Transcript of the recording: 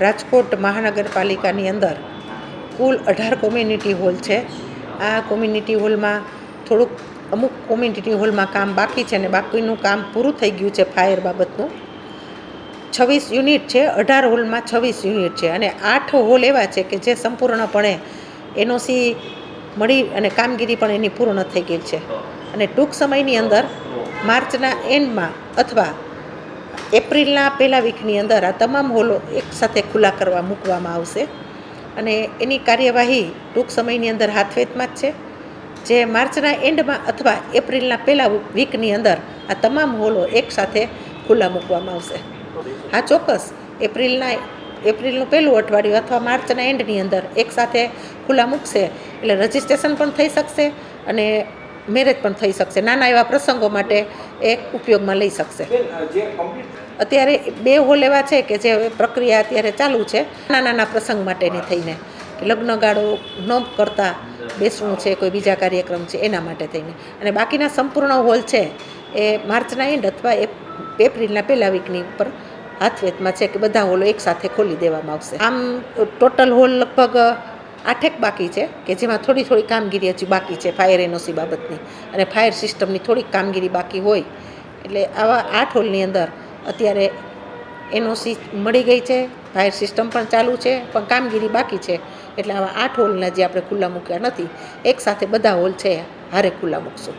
રાજકોટ મહાનગરપાલિકાની અંદર કુલ 18 community hall છે. આ કોમ્યુનિટી હોલમાં અમુક કોમ્યુનિટી હોલમાં કામ બાકી છે અને બાકીનું કામ પૂરું થઈ ગયું છે. ફાયર બાબતનું 26 યુનિટ છે. 18 હોલમાં 26 યુનિટ છે અને 8 હોલ એવા છે કે જે સંપૂર્ણપણે એનઓસી મળી અને કામગીરી પણ એની પૂર્ણ થઈ ગઈ છે અને ટૂંક સમયની અંદર માર્ચના એન્ડમાં અથવા એપ્રિલના પહેલા વીકની અંદર આ તમામ હોલો એકસાથે ખુલ્લા મૂકવામાં આવશે અને એની કાર્યવાહી ટૂંક સમયની અંદર હાથવેતમાં જ છે. જે માર્ચના એન્ડમાં અથવા એપ્રિલના પહેલા વીકની અંદર આ તમામ હોલો એકસાથે ખુલ્લા મૂકવામાં આવશે. હા, ચોક્કસ. એપ્રિલનું પહેલું અઠવાડિયું અથવા માર્ચના એન્ડની અંદર એકસાથે ખુલ્લા મૂકશે એટલે રજિસ્ટ્રેશન પણ થઈ શકશે અને મેરેજ પણ થઈ શકશે. નાના એવા પ્રસંગો માટે એ ઉપયોગમાં લઈ શકશે. અત્યારે 2 હોલ એવા છે કે જે પ્રક્રિયા અત્યારે ચાલુ છે નાના પ્રસંગ માટેની થઈને, લગ્નગાળો ન કરતા બેસવું છે, કોઈ બીજા કાર્યક્રમ છે એના માટે થઈને, અને બાકીના સંપૂર્ણ હોલ છે એ માર્ચના એન્ડ અથવા એપ્રિલના પહેલા વીકની ઉપર હાથવેતમાં છે કે બધા હોલો એકસાથે ખોલી દેવામાં આવશે. આમ ટોટલ હોલ લગભગ 8 બાકી છે કે જેમાં થોડી કામગીરી હજી બાકી છે ફાયર એનઓસી બાબતની અને ફાયર સિસ્ટમની થોડીક કામગીરી બાકી હોય. એટલે આવા 8 હોલની અંદર અત્યારે એનઓસી મળી ગઈ છે, ફાયર સિસ્ટમ પણ ચાલુ છે, પણ કામગીરી બાકી છે. એટલે આવા 8 હોલના જે આપણે ખુલ્લા મૂક્યા નથી, એકસાથે બધા હોલ છે હારે ખુલ્લા મૂકશું.